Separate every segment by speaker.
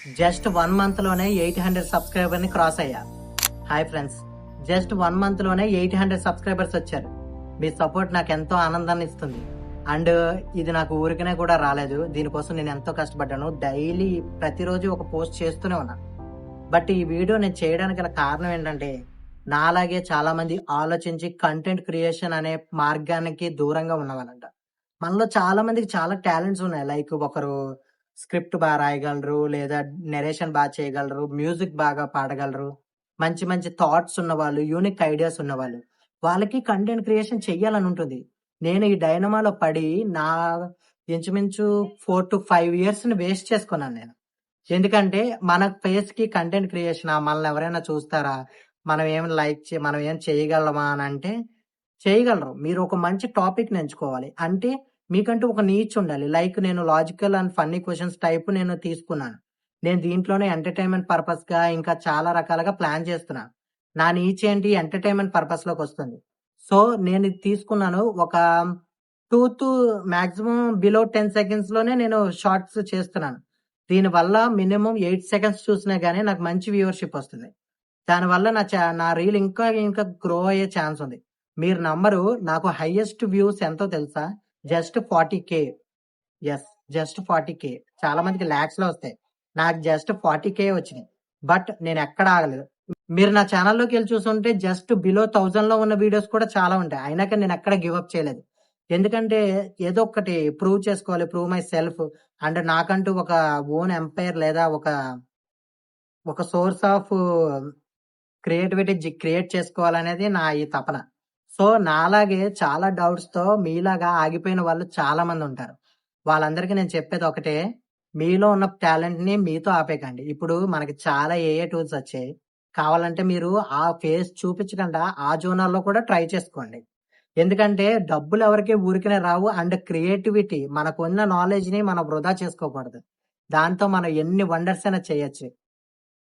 Speaker 1: Just 1 month లోనే 800 subscriber ని cross అయ్యా. హాయ్ ఫ్రెండ్స్, జస్ట్ 1 మంత్ లోనే 800 సబ్స్క్రైబర్స్ వచ్చారు. మీ సపోర్ట్ నాకు ఎంతో ఆనందాన్ని ఇస్తుంది. అండ్ ఇది నాకు ఊరికనే కూడా రాలేదు. దీనికోసం నేను ఎంతో కష్టపడ్డాను. డైలీ ప్రతిరోజు ఒక పోస్ట్ చేస్తూనే ఉన్నా. బట్ ఈ వీడియో నేను చేయడానికి గల కారణం ఏంటంటే, నాలాగే చాలా మంది ఆలోచించి కంటెంట్ క్రియేషన్ అనే మార్గానికి దూరంగా ఉన్నవాళ్ళంట. మనలో చాలా మందికి చాలా టాలెంట్స్ ఉన్నాయి. లైక్ ఒకరు స్క్రిప్ట్ బాగా రాయగలరు, లేదా నెరేషన్ బాగా చేయగలరు, మ్యూజిక్ బాగా పాడగలరు, మంచి మంచి థాట్స్ ఉన్నవాళ్ళు, యూనిక్ ఐడియాస్ ఉన్నవాళ్ళు. వాళ్ళకి కంటెంట్ క్రియేషన్ చెయ్యాలని ఉంటుంది. నేను ఈ డైనమాలో పడి నా ఇంచుమించు 4 to 5 ఇయర్స్‌ని వేస్ట్ చేసుకున్నాను నేను. ఎందుకంటే మన ఫేస్‌కి కంటెంట్ క్రియేషనా? మనల్ని ఎవరైనా చూస్తారా? మనం ఏం చేయగలమా అనంటే చేయగలరు. మీరు ఒక మంచి టాపిక్‌ని ఎంచుకోవాలి. అంటే మీకంటూ ఒక నీచ్ ఉండాలి. లైక్ నేను logical and funny questions type నేను తీసుకున్నాను. నేను దీంట్లోనే ఎంటర్‌టైన్‌మెంట్ పర్పస్‌గా ఇంకా చాలా రకాలుగా ప్లాన్ చేస్తున్నాను. నా నీచ్ ఏంటి ఎంటర్‌టైన్‌మెంట్ పర్పస్‌లోకొస్తుంది. సో, నేను ఇది తీసుకున్నాను. ఒక 2 టు మాక్సిమం బిలో 10 సెకండ్స్‌లోనే నేను షార్ట్స్ చేస్తున్నాను. దీనివల్ల మినిమమ్ 8 సెకండ్స్ చూసినా గాని నాకు మంచి వ్యూవర్‌షిప్ వస్తుంది. దానివల్ల నా రీల్ ఇంకా ఇంకా గ్రో అయ్యే ఛాన్స్ ఉంది. మీరు నమ్మరు, నాకు హైయెస్ట్ వ్యూస్ ఎంతో తెలుసా? జస్ట్ 40,000. యెస్. జస్ట్ 40,000. చాలా మందికి లాక్స్‌లో వస్తాయి. నాకు జస్ట్ 40,000 వచ్చినాయి. బట్ నేనెక్కడ ఆగలేదు. మీరు నా ఛానెల్‌లోకెళ్ళి చూసుంటే జస్ట్ బిలో 1000లో ఉన్న వీడియోస్ కూడా చాలా ఉంటాయి. అయినా కానీ నేనెక్కడ గివ్ అప్ చేయలేదు. ఎందుకంటే ఏదో ఒకటి ప్రూవ్ చేసుకోవాలి. Prove my self. అండ్ నాకంటూ ఒక ఓన్ ఎంపైర్ లేదా ఒక సోర్స్ ఆఫ్ క్రియేటివిటీ క్రియేట్ చేసుకోవాలనేది నా ఈ తపన. సో, నాలాగే చాలా డౌట్స్‌తో మీలాగా ఆగిపోయిన వాళ్ళు చాలా మందుంటారు. వాళ్ళందరికీ నేను చెప్పేది ఒకటే, మీలో ఉన్న టాలెంట్‌ని మీతో ఆపేయకండి. ఇప్పుడు మనకి చాలా ఏఐ టూల్స్ వచ్చాయి. కావాలంటే మీరు ఆ ఫేస్ చూపించకుండా ఆ జోనర్‌లో కూడా ట్రై చేసుకోండి. ఎందుకంటే డబ్బులెవరికీ ఊరికనే రావు. అండ్ క్రియేటివిటీ మనకున్న నాలెడ్జ్‌ని మనం వృధా చేసుకోకూడదు. దాంతో మనం ఎన్ని వండర్స్ అయినా చేయొచ్చు.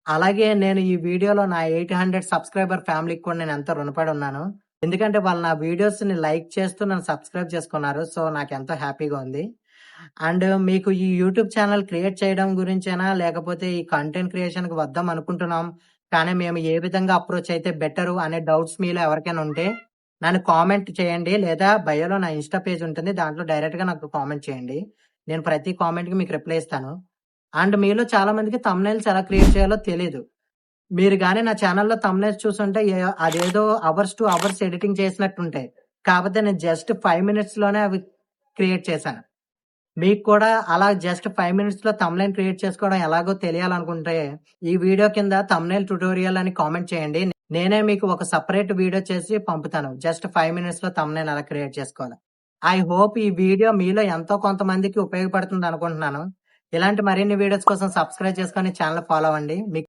Speaker 1: అలాగే నేను ఈ వీడియోలో నా 800 సబ్స్క్రైబర్ ఫ్యామిలీకి కూడా నేను ఎంతో రుణపడి ఉన్నాను. ఎందుకంటే వాళ్ళు నా వీడియోస్‌ని లైక్ చేస్తూ నన్ను సబ్స్క్రైబ్ చేసుకున్నారు. సో, నాకెంతో హ్యాపీగా ఉంది. అండ్ మీకు ఈ యూట్యూబ్ ఛానెల్ క్రియేట్ చేయడం గురించేనా? లేకపోతే ఈ కంటెంట్ క్రియేషన్‌కి వద్దాం అనుకుంటున్నాం. కానీ మేము ఏ విధంగా అప్రోచ్ అయితే బెటరు అనే డౌట్స్ మీలో ఎవరికైనా ఉంటే నన్ను కామెంట్ చేయండి. లేదా బయోలో నా ఇన్‌స్టా పేజ్ ఉంటుంది. దాంట్లో డైరెక్ట్‌గా నాకు కామెంట్ చేయండి. నేను ప్రతి కామెంట్‌కి మీకు రిప్లై ఇస్తాను. అండ్ మీలో చాలా మందికి థంబ్‌నెయిల్స్ ఎలా క్రియేట్ చేయాలో తెలీదు. మీరు గాని నా ఛానెల్‌లో థంబ్‌నెయిల్స్ చూసుంటే అదేదో అవర్స్ టు అవర్స్ ఎడిటింగ్ చేసినట్టుంటాయి. కాపోతే నేను జస్ట్ 5 మినిట్స్‌లోనే అవి క్రియేట్ చేశాను. మీకు కూడా అలా జస్ట్ 5 మినిట్స్‌లో థంబ్‌నెయిల్ క్రియేట్ చేసుకోవడం ఎలాగో తెలియాలనుకుంటే, ఈ వీడియో కింద థంబ్‌నెయిల్ ట్యుటోరియల్ అని కామెంట్ చేయండి. నేనే మీకు ఒక సెపరేట్ వీడియో చేసి పంపుతాను. జస్ట్ 5 మినిట్స్‌లో థంబ్‌నెయిల్ ఎలా క్రియేట్ చేసుకోవాలో. ఐ హోప్ ఈ వీడియో మీలో ఎంతో కొంతమందికి ఉపయోగపడుతుందనుకుంటున్నాను. ఇలాంటి మరిన్ని వీడియోస్ కోసం సబ్స్క్రైబ్ చేసుకొని ఛానెల్ ఫాలో అవ్వండి. మీకు